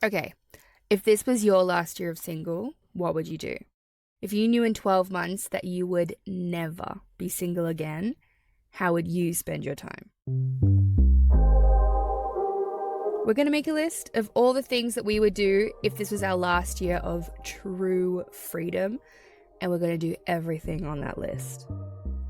Okay, if this was your last year of single, what would you do? If you knew in 12 months that you would never be single again, how would you spend your time? We're going to make a list of all the things that we would do if this was our last year of true freedom, and we're going to do everything on that list.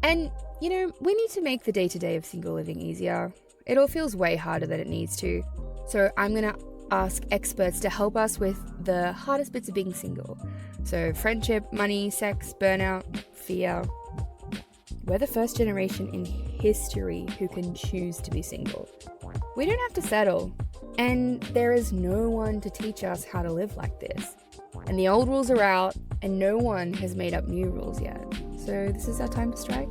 And, we need to make the day-to-day of single living easier. It all feels way harder than it needs to. So I'm going to ask experts to help us with the hardest bits of being single. So friendship, money, sex, burnout, fear. We're the first generation in history who can choose to be single. We don't have to settle. And there is no one to teach us how to live like this. And the old rules are out, and no one has made up new rules yet. So this is our time to strike.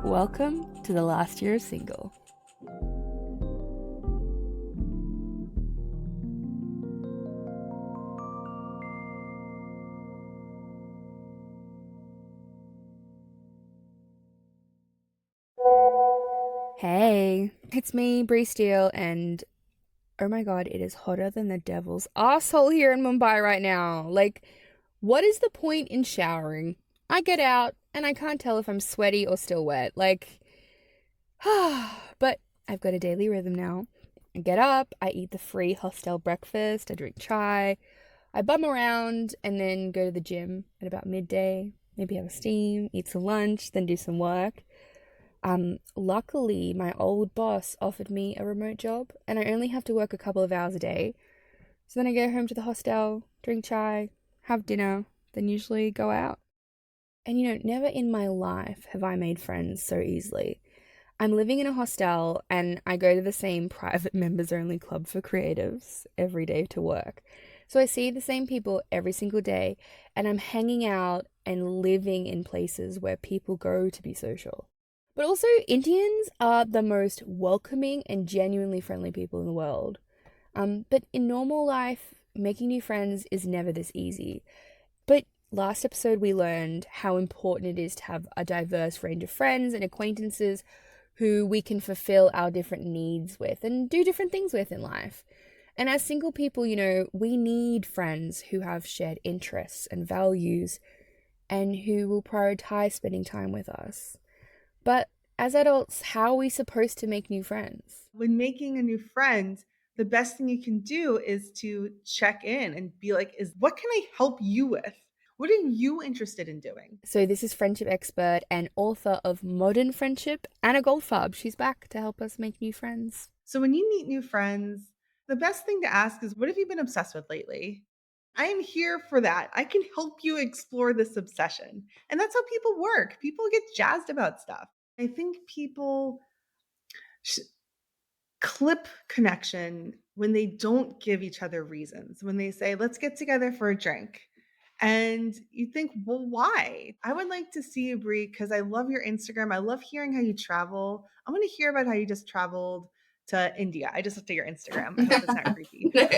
Welcome to the last year of single. Hey, it's me, Bree, and oh my god, it is hotter than the devil's asshole here in Mumbai right now. Like, what is the point in showering? I get out and I can't tell if I'm sweaty or still wet. Like, but I've got a daily rhythm now. I get up, I eat the free hostel breakfast, I drink chai, I bum around and then go to the gym at about midday, maybe have a steam, eat some lunch, then do some work. Luckily, my old boss offered me a remote job and I only have to work a couple of hours a day. So then I go home to the hostel, drink chai, have dinner, then usually go out. And never in my life have I made friends so easily. I'm living in a hostel and I go to the same private members only club for creatives every day to work. So I see the same people every single day and I'm hanging out and living in places where people go to be social. But also, Indians are the most welcoming and genuinely friendly people in the world. But in normal life, making new friends is never this easy. But last episode, we learned how important it is to have a diverse range of friends and acquaintances who we can fulfill our different needs with and do different things with in life. And as single people, we need friends who have shared interests and values and who will prioritize spending time with us. But as adults, how are we supposed to make new friends? When making a new friend, the best thing you can do is to check in and be like, what can I help you with? What are you interested in doing? So this is friendship expert and author of Modern Friendship, Anna Goldfarb. She's back to help us make new friends. So when you meet new friends, the best thing to ask is, what have you been obsessed with lately? I am here for that. I can help you explore this obsession. And that's how people work. People get jazzed about stuff. I think people clip connection when they don't give each other reasons, when they say, let's get together for a drink. And you think, well, why? I would like to see you, Bree, because I love your Instagram. I love hearing how you travel. I want to hear about how you just traveled to India. I just looked at your Instagram. I hope that's not creepy. No.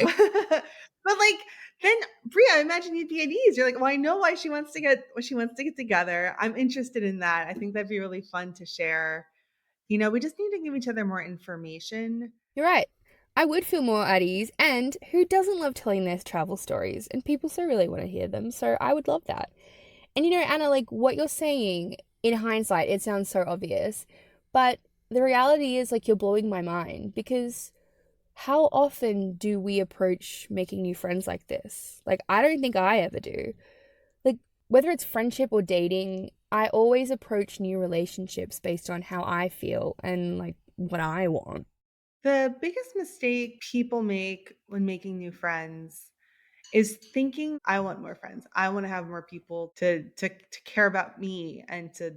But like, then Bree, I imagine you'd be at ease. You're like, well, I know why she wants to get together. I'm interested in that. I think that'd be really fun to share. We just need to give each other more information. You're right. I would feel more at ease, and who doesn't love telling their travel stories? And people so really want to hear them, so I would love that. And Anna, like what you're saying, in hindsight, it sounds so obvious, but the reality is like you're blowing my mind because how often do we approach making new friends like this? Like, I don't think I ever do. Like, whether it's friendship or dating, I always approach new relationships based on how I feel and like what I want. The biggest mistake people make when making new friends is thinking, I want more friends. I want to have more people to care about me and to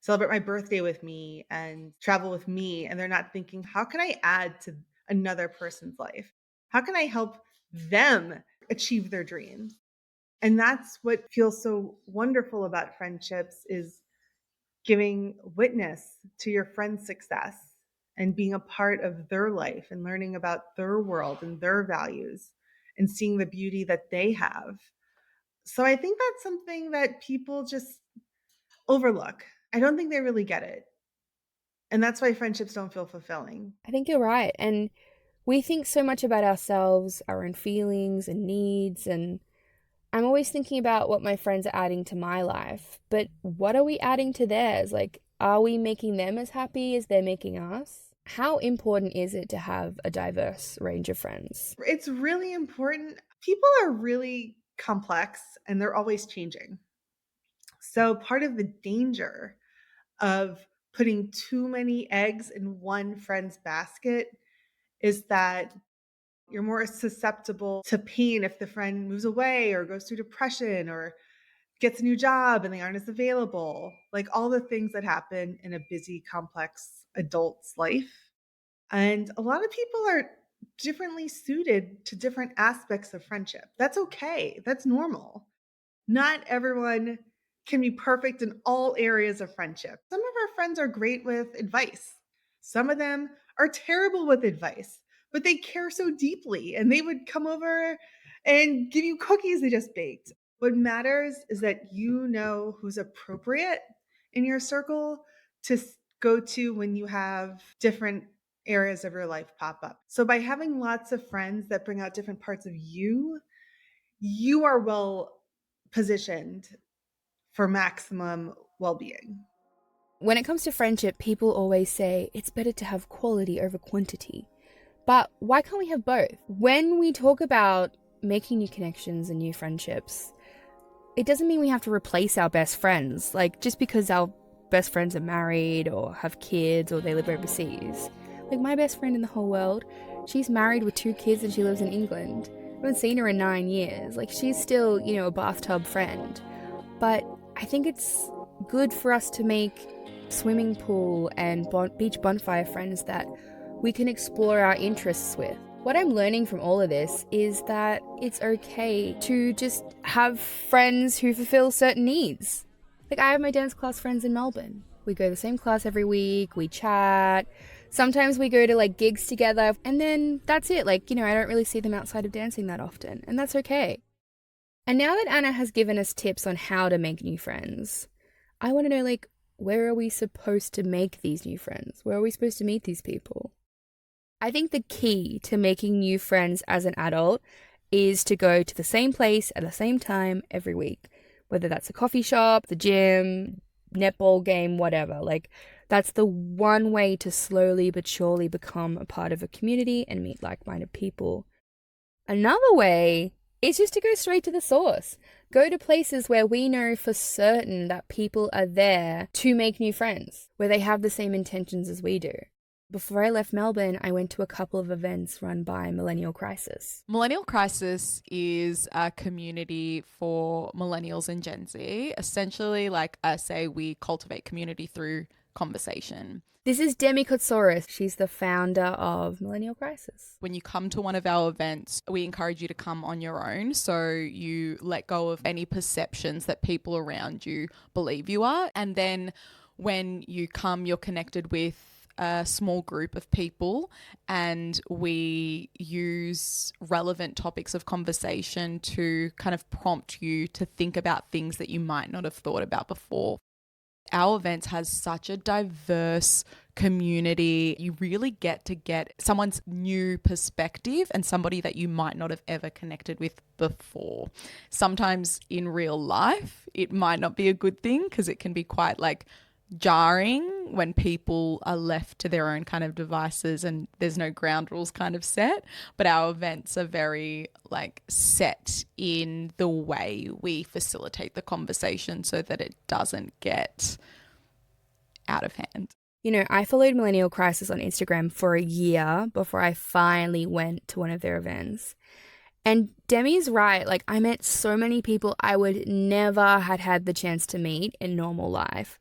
celebrate my birthday with me and travel with me. And they're not thinking, how can I add to another person's life? How can I help them achieve their dreams? And that's what feels so wonderful about friendships is giving witness to your friend's success and being a part of their life and learning about their world and their values and seeing the beauty that they have. So I think that's something that people just overlook. I don't think they really get it. And that's why friendships don't feel fulfilling. I think you're right. And We think so much about ourselves, our own feelings and needs, and I'm always thinking about what my friends are adding to my life, but what are we adding to theirs? Like, are we making them as happy as they're making us? How important is it to have a diverse range of friends? It's really important. People are really complex and they're always changing. So part of the danger of putting too many eggs in one friend's basket is that you're more susceptible to pain if the friend moves away or goes through depression or gets a new job and they aren't as available. Like all the things that happen in a busy, complex adult's life. And a lot of people are differently suited to different aspects of friendship. That's okay. That's normal. Not everyone can be perfect in all areas of friendship. Some of our friends are great with advice. Some of them are terrible with advice, but they care so deeply and they would come over and give you cookies they just baked. What matters is that you know who's appropriate in your circle to go to when you have different areas of your life pop up. So by having lots of friends that bring out different parts of you, you are well positioned for maximum well-being. When it comes to friendship, people always say it's better to have quality over quantity. But why can't we have both? When we talk about making new connections and new friendships, it doesn't mean we have to replace our best friends. Like, just because our best friends are married or have kids or they live overseas. Like, my best friend in the whole world, she's married with 2 kids and she lives in England. I haven't seen her in 9 years. Like, she's still, a bathtub friend. But I think it's good for us to make swimming pool and beach bonfire friends that we can explore our interests with. What I'm learning from all of this is that it's okay to just have friends who fulfill certain needs. Like, I have my dance class friends in Melbourne. We go to the same class every week, we chat. Sometimes we go to like gigs together, and then that's it. Like, I don't really see them outside of dancing that often, and that's okay. And now that Anna has given us tips on how to make new friends, I want to know, like, where are we supposed to make these new friends? Where are we supposed to meet these people? I think the key to making new friends as an adult is to go to the same place at the same time every week, whether that's a coffee shop, the gym, netball game, whatever. Like, that's the one way to slowly but surely become a part of a community and meet like-minded people. Another way is just to go straight to the source. Go to places where we know for certain that people are there to make new friends, where they have the same intentions as we do. Before I left Melbourne, I went to a couple of events run by Millennial Crisis. Millennial Crisis is a community for millennials and Gen Z. Essentially, like I say, we cultivate community through conversation. This is Demi Kotsoris. She's the founder of Millennial Crisis. When you come to one of our events, we encourage you to come on your own, so you let go of any perceptions that people around you believe you are. And then when you come, you're connected with a small group of people, and we use relevant topics of conversation to kind of prompt you to think about things that you might not have thought about before. Our events has such a diverse community. You really get to get someone's new perspective and somebody that you might not have ever connected with before. Sometimes in real life, it might not be a good thing because it can be quite like jarring when people are left to their own kind of devices and there's no ground rules kind of set. But our events are very like set in the way we facilitate the conversation so that it doesn't get out of hand. I followed Millennial Crisis on Instagram for a year before I finally went to one of their events. And Demi's right. Like, I met so many people I would never had the chance to meet in normal life.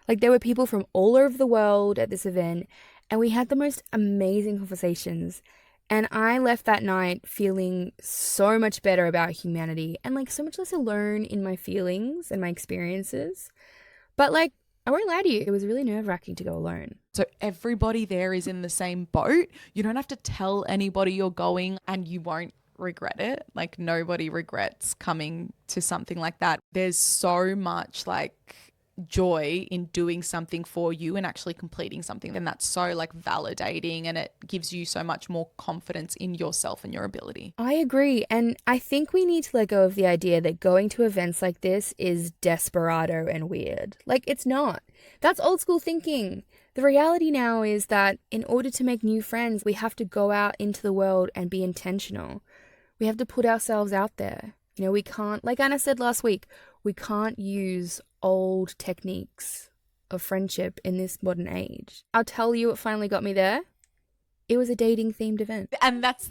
Like, there were people from all over the world at this event, and we had the most amazing conversations. And I left that night feeling so much better about humanity and, like, so much less alone in my feelings and my experiences. But, like, I won't lie to you, it was really nerve-wracking to go alone. So everybody there is in the same boat. You don't have to tell anybody you're going, and you won't regret it. Like, nobody regrets coming to something like that. There's so much, like, joy in doing something for you and actually completing something, then that's so like validating, and it gives you so much more confidence in yourself and your ability. I agree. And I think we need to let go of the idea that going to events like this is desperado and weird. Like, it's not. That's old school thinking. The reality now is that in order to make new friends, we have to go out into the world and be intentional. We have to put ourselves out there. You know, we can't, like Anna said last week, we can't use old techniques of friendship in this modern age. I'll tell you what finally got me there. It was a dating themed event. And that's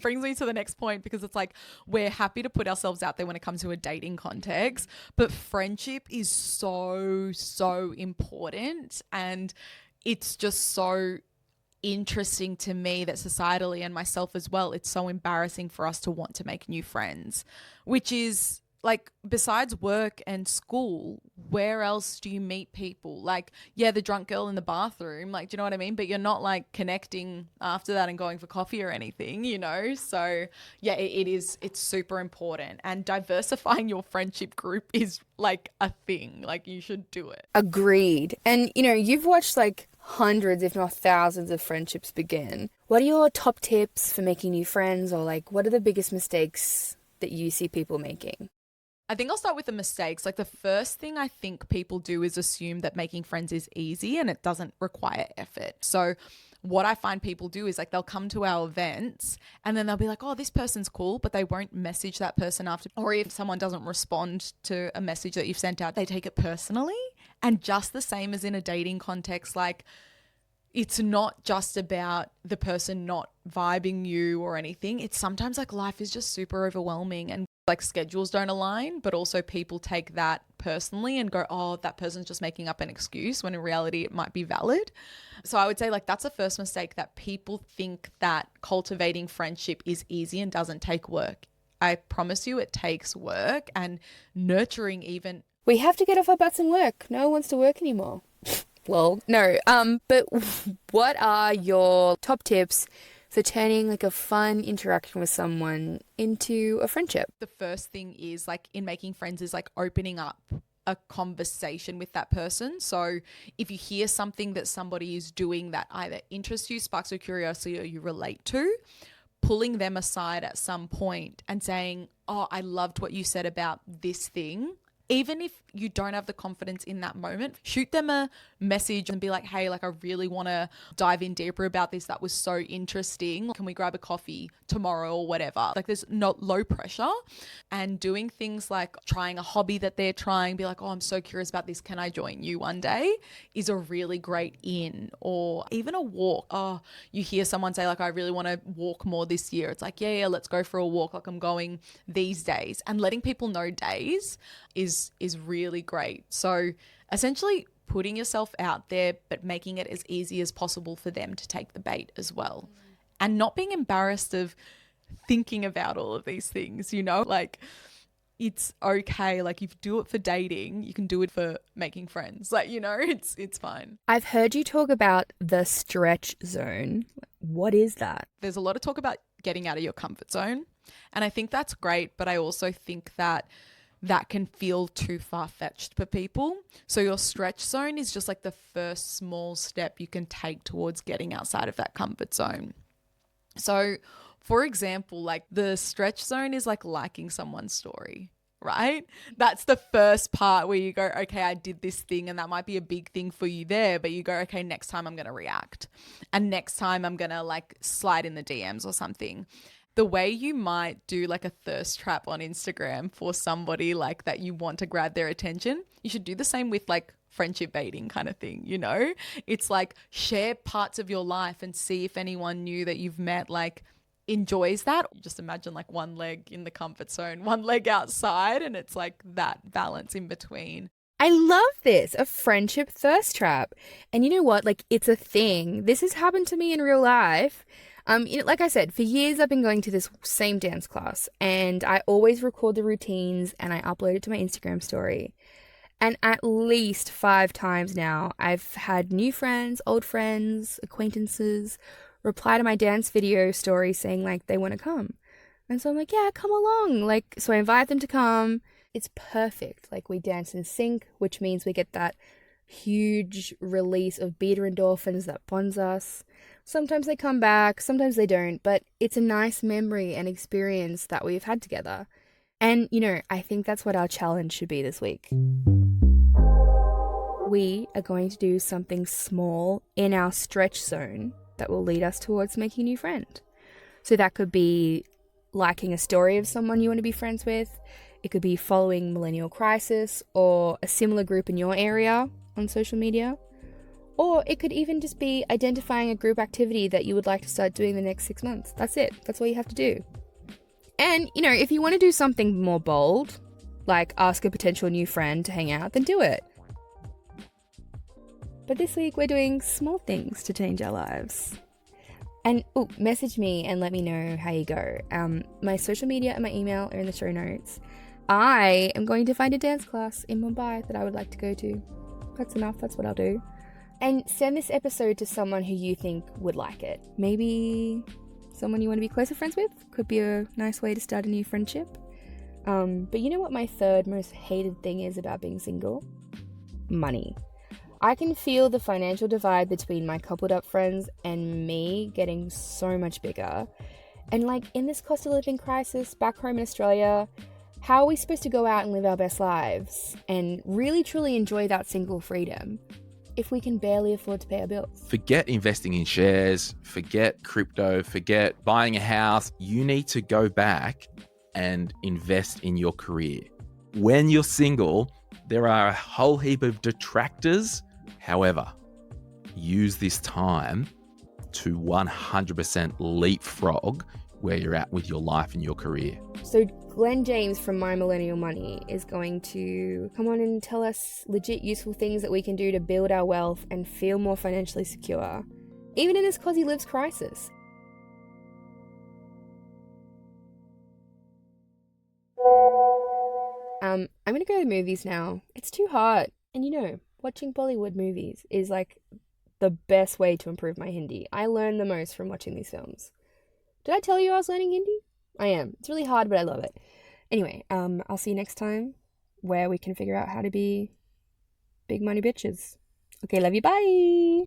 brings me to the next point, because it's like, we're happy to put ourselves out there when it comes to a dating context, but friendship is so, so important. And it's just so interesting to me that societally, and myself as well, it's so embarrassing for us to want to make new friends, which is like, besides work and school, where else do you meet people? Like, yeah, the drunk girl in the bathroom, like, do you know what I mean? But you're not like connecting after that and going for coffee or anything, you know? So yeah, it's super important, and diversifying your friendship group is like a thing. Like, you should do it. Agreed. And, you know, you've watched like hundreds, if not thousands, of friendships begin. What are your top tips for making new friends, or like, what are the biggest mistakes that you see people making? I think I'll start with the mistakes. Like, the first thing I think people do is assume that making friends is easy and it doesn't require effort. So what I find people do is like, they'll come to our events and then they'll be like, oh, this person's cool, but they won't message that person after. Or if someone doesn't respond to a message that you've sent out, they take it personally. And just the same as in a dating context, like, it's not just about the person not vibing you or anything. It's sometimes like life is just super overwhelming and like schedules don't align, but also people take that personally and go, oh, that person's just making up an excuse, when in reality it might be valid. So I would say like, that's the first mistake, that people think that cultivating friendship is easy and doesn't take work. I promise you it takes work, and nurturing even. We have to get off our butts and work. No one wants to work anymore. Well, no. But what are your top tips for turning like a fun interaction with someone into a friendship? The first thing is like, in making friends, is like opening up a conversation with that person. So if you hear something that somebody is doing that either interests you, sparks your curiosity, or you relate to, pulling them aside at some point and saying, oh, I loved what you said about this thing. Even if you don't have the confidence in that moment, shoot them a message and be like, hey, like, I really want to dive in deeper about this. That was so interesting. Can we grab a coffee tomorrow or whatever? Like, there's not low pressure. And doing things like trying a hobby that they're trying, be like, oh, I'm so curious about this. Can I join you one day? Is a really great in. Or even a walk. Oh, you hear someone say like, I really want to walk more this year. It's like, yeah, let's go for a walk. Like, I'm going these days. And letting people know days is really great. So essentially putting yourself out there, but making it as easy as possible for them to take the bait as well. And not being embarrassed of thinking about all of these things, you know, like, it's okay. Like, if you do it for dating, you can do it for making friends. Like, you know, it's fine. I've heard you talk about the stretch zone. What is that? There's a lot of talk about getting out of your comfort zone. And I think that's great. But I also think that can feel too far-fetched for people. So your stretch zone is just like the first small step you can take towards getting outside of that comfort zone. So for example, like, the stretch zone is like liking someone's story, right? That's the first part where you go, okay, I did this thing, and that might be a big thing for you there, but you go, okay, next time I'm going to react, and next time I'm going to like slide in the DMs or something. The way you might do like a thirst trap on Instagram for somebody like that you want to grab their attention, you should do the same with like friendship baiting kind of thing, you know? It's like, share parts of your life and see if anyone new that you've met like enjoys that. Just imagine like one leg in the comfort zone, one leg outside, and it's like that balance in between. I love this, a friendship thirst trap. And you know what? Like, it's a thing. This has happened to me in real life. You know, like I said, for years I've been going to this same dance class, and I always record the routines and I upload it to my Instagram story. And at least 5 times now, I've had new friends, old friends, acquaintances reply to my dance video story saying like they want to come. And so I'm like, yeah, come along. Like, so I invite them to come. it's perfect. Like, we dance in sync, which means we get that huge release of beta endorphins that bonds us. Sometimes they come back, sometimes they don't, but it's a nice memory and experience that we've had together. And, I think that's what our challenge should be this week. We are going to do something small in our stretch zone that will lead us towards making a new friend. So that could be liking a story of someone you want to be friends with. It could be following Millennial Crisis or a similar group in your area on social media. Or it could even just be identifying a group activity that you would like to start doing the next 6 months. That's it. That's all you have to do. And, if you want to do something more bold, like ask a potential new friend to hang out, then do it. But this week we're doing small things to change our lives. And message me and let me know how you go. My social media and my email are in the show notes. I am going to find a dance class in Mumbai that I would like to go to. That's enough. That's what I'll do. And send this episode to someone who you think would like it. Maybe someone you want to be closer friends with. Could be a nice way to start a new friendship. But you know what my third most hated thing is about being single? Money. I can feel the financial divide between my coupled up friends and me getting so much bigger. And in this cost of living crisis back home in Australia, how are we supposed to go out and live our best lives and really truly enjoy that single freedom if we can barely afford to pay our bills? Forget investing in shares, forget crypto, forget buying a house. You need to go back and invest in your career. When you're single, there are a whole heap of detractors. However, use this time to 100% leapfrog where you're at with your life and your career. So Glenn James from My Millennial Money is going to come on and tell us legit useful things that we can do to build our wealth and feel more financially secure, even in this cause he lives crisis. I'm going to go to the movies now. It's too hard. And watching Bollywood movies is the best way to improve my Hindi. I learn the most from watching these films. Did I tell you I was learning Hindi? I am. It's really hard, but I love it. Anyway, I'll see you next time where we can figure out how to be big money bitches. Okay, love you. Bye.